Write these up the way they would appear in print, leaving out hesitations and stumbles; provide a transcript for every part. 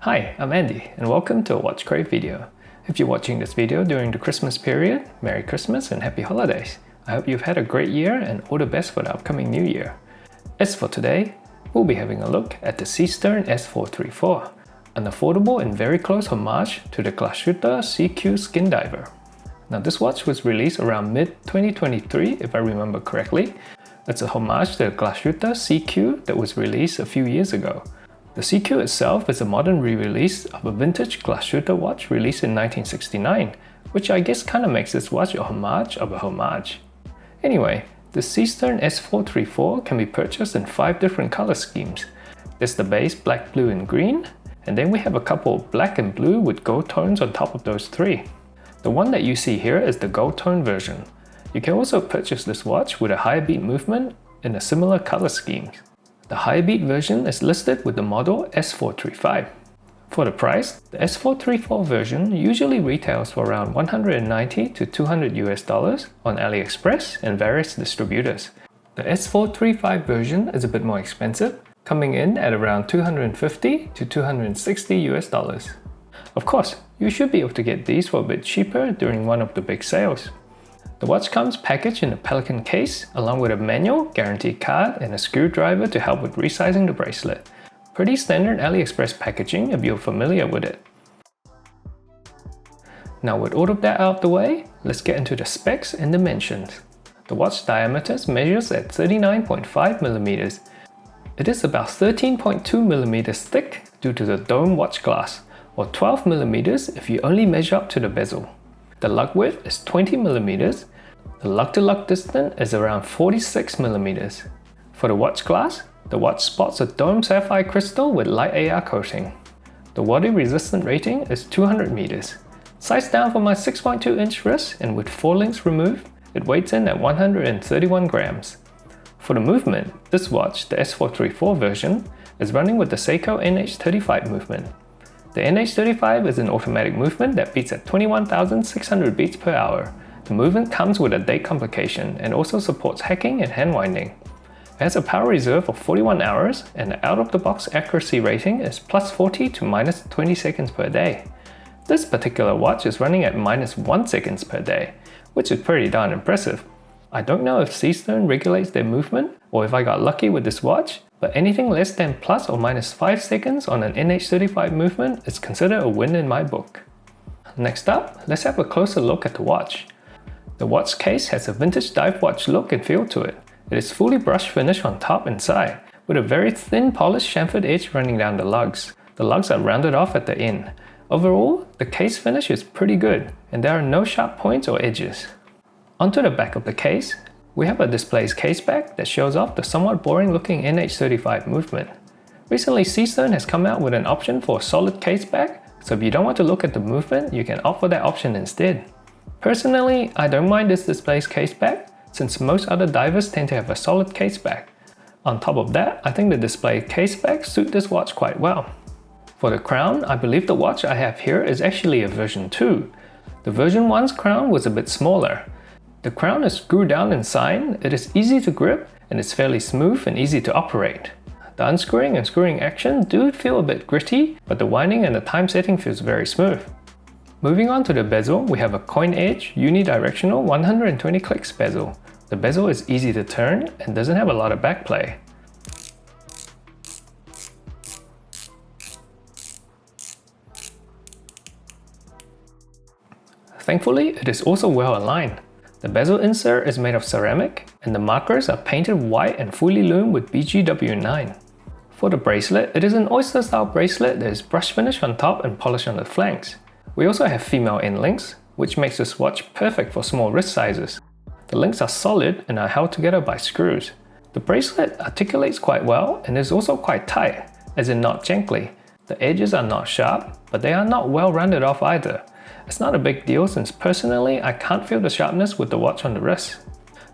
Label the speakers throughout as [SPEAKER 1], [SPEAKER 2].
[SPEAKER 1] Hi, I'm Andy and welcome to a Watch Crave video. If you're watching this video during the Christmas period, Merry Christmas and Happy Holidays. I hope you've had a great year and all the best for the upcoming new year. As for today, we'll be having a look at the Seestern S434, an affordable and very close homage to the Glashutte SeaQ skin diver. Now this watch was released around mid-2023 if I remember correctly. It's a homage to the Glashutte SeaQ that was released a few years ago. The SeaQ itself is a modern re-release of a vintage Glashutte watch released in 1969, which I guess kinda makes this watch a homage of a homage. Anyway, the Seestern S434 can be purchased in 5 different color schemes. There's the base black, blue and green, and then we have a couple of black and blue with gold tones on top of those 3. The one that you see here is the gold tone version. You can also purchase this watch with a high beat movement in a similar color scheme. The high beat version is listed with the model S435. For the price, the S434 version usually retails for around $190 to $200 on AliExpress and various distributors. The S435 version is a bit more expensive, coming in at around $250 to $260. Of course, you should be able to get these for a bit cheaper during one of the big sales. The watch comes packaged in a pelican case, along with a manual, guarantee card, and a screwdriver to help with resizing the bracelet. Pretty standard AliExpress packaging if you're familiar with it. Now with all of that out of the way, let's get into the specs and dimensions. The watch diameter measures at 39.5mm. It is about 13.2mm thick due to the dome watch glass, or 12mm if you only measure up to the bezel. The lug width is 20mm. The lug-to-lug distance is around 46mm. For the watch glass, the watch sports a dome sapphire crystal with light AR coating. The water resistant rating is 200 meters. Sized down for my 6.2-inch wrist and with 4 links removed, it weighs in at 131 grams. For the movement, this watch, the S434 version, is running with the Seiko NH35 movement. The NH35 is an automatic movement that beats at 21,600 beats per hour. The movement comes with a date complication and also supports hacking and hand winding. It has a power reserve of 41 hours and the out-of-the-box accuracy rating is plus 40 to minus 20 seconds per day. This particular watch is running at minus 1 seconds per day, which is pretty darn impressive. I don't know if Seestern regulates their movement or if I got lucky with this watch, but anything less than plus or minus 5 seconds on an NH35 movement is considered a win in my book. Next up, let's have a closer look at the watch. The watch case has a vintage dive watch look and feel to it. It is fully brushed finish on top and side, with a very thin polished chamfered edge running down the lugs. The lugs are rounded off at the end. Overall, the case finish is pretty good, and there are no sharp points or edges. Onto the back of the case, we have a display's caseback that shows off the somewhat boring looking NH35 movement. Recently, Seestern has come out with an option for a solid caseback, so if you don't want to look at the movement, you can opt for that option instead. Personally, I don't mind this display's caseback, since most other divers tend to have a solid caseback. On top of that, I think the display caseback suits this watch quite well. For the crown, I believe the watch I have here is actually a version 2. The version 1's crown was a bit smaller. The crown is screwed down inside, it is easy to grip, and it's fairly smooth and easy to operate. The unscrewing and screwing action do feel a bit gritty, but the winding and the time setting feels very smooth. Moving on to the bezel, we have a coin edge, unidirectional 120 clicks bezel. The bezel is easy to turn and doesn't have a lot of backplay. Thankfully, it is also well aligned. The bezel insert is made of ceramic, and the markers are painted white and fully lumed with BGW9. For the bracelet, it is an oyster-style bracelet that is brush finish on top and polished on the flanks. We also have female end links, which makes this watch perfect for small wrist sizes. The links are solid and are held together by screws. The bracelet articulates quite well and is also quite tight, as in not gently. The edges are not sharp, but they are not well rounded off either. It's not a big deal since personally I can't feel the sharpness with the watch on the wrist.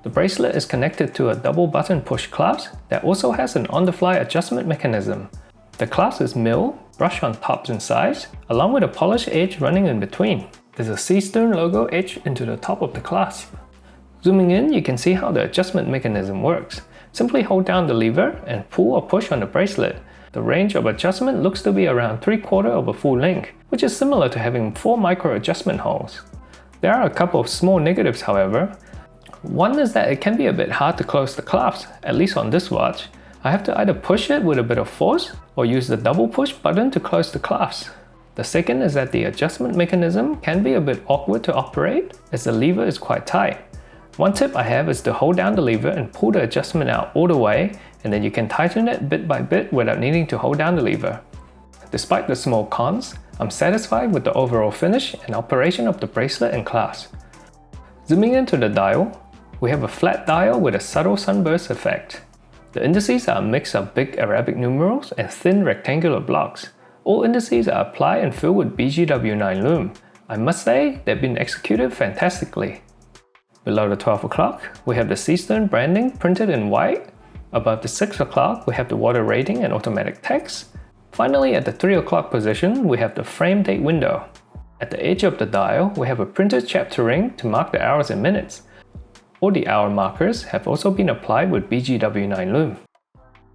[SPEAKER 1] The bracelet is connected to a double button push clasp that also has an on-the-fly adjustment mechanism. The clasp is milled, brushed on tops and sides, along with a polished edge running in between. There's a Seestern logo etched into the top of the clasp. Zooming in, you can see how the adjustment mechanism works. Simply hold down the lever and pull or push on the bracelet. The range of adjustment looks to be around 3/4 of a full length, which is similar to having 4 micro adjustment holes. There are a couple of small negatives however. One is that it can be a bit hard to close the clasp, at least on this watch. I have to either push it with a bit of force or use the double push button to close the clasp. The second is that the adjustment mechanism can be a bit awkward to operate as the lever is quite tight. One tip I have is to hold down the lever and pull the adjustment out all the way, and then you can tighten it bit by bit without needing to hold down the lever. Despite the small cons, I'm satisfied with the overall finish and operation of the bracelet and clasp. Zooming into the dial, we have a flat dial with a subtle sunburst effect. The indices are a mix of big Arabic numerals and thin rectangular blocks. All indices are applied and filled with BGW9 Lume. I must say, they've been executed fantastically. Below the 12 o'clock, we have the Seestern branding printed in white. Above the 6 o'clock, we have the water rating and automatic text. Finally, at the 3 o'clock position, we have the frame date window. At the edge of the dial, we have a printed chapter ring to mark the hours and minutes. All the hour markers have also been applied with BGW9 Lume.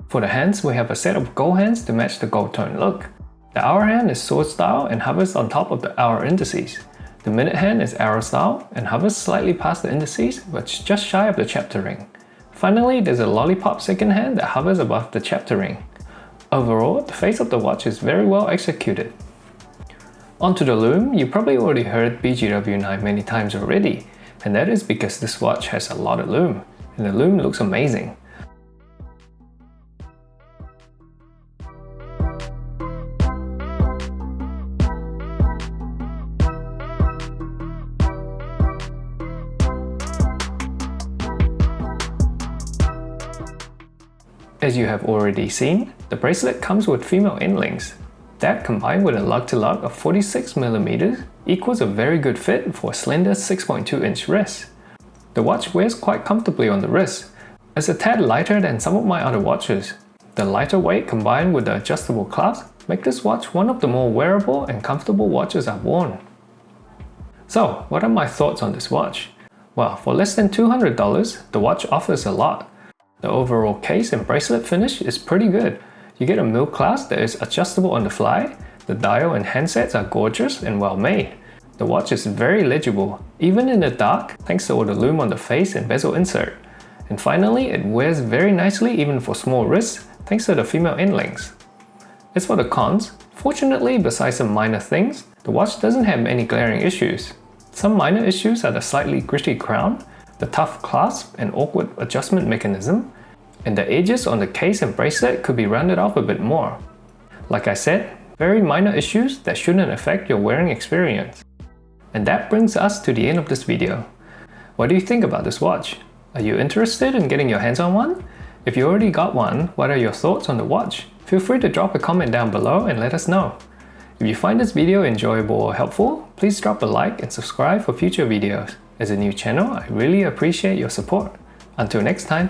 [SPEAKER 1] For the hands, we have a set of gold hands to match the gold tone look. The hour hand is sword style and hovers on top of the hour indices. The minute hand is arrow style and hovers slightly past the indices but just shy of the chapter ring. Finally, there's a lollipop second hand that hovers above the chapter ring. Overall, the face of the watch is very well executed. Onto the lume, you probably already heard BGW9 many times already, and that is because this watch has a lot of lume, and the lume looks amazing. As you have already seen, the bracelet comes with female end links. That combined with a lug-to-lug of 46mm equals a very good fit for a slender 6.2-inch wrist. The watch wears quite comfortably on the wrist. It's a tad lighter than some of my other watches. The lighter weight combined with the adjustable clasp make this watch one of the more wearable and comfortable watches I've worn. So, what are my thoughts on this watch? Well, for less than $200, the watch offers a lot. The overall case and bracelet finish is pretty good. You get a milk clasp that is adjustable on the fly. The dial and handsets are gorgeous and well made. The watch is very legible, even in the dark, thanks to all the lume on the face and bezel insert. And finally, it wears very nicely even for small wrists, thanks to the female end links. As for the cons, fortunately, besides some minor things, the watch doesn't have any glaring issues. Some minor issues are the slightly gritty crown, the tough clasp and awkward adjustment mechanism, and the edges on the case and bracelet could be rounded off a bit more. Like I said, very minor issues that shouldn't affect your wearing experience. And that brings us to the end of this video. What do you think about this watch? Are you interested in getting your hands on one? If you already got one, what are your thoughts on the watch? Feel free to drop a comment down below and let us know. If you find this video enjoyable or helpful, please drop a like and subscribe for future videos. As a new channel, I really appreciate your support. Until next time.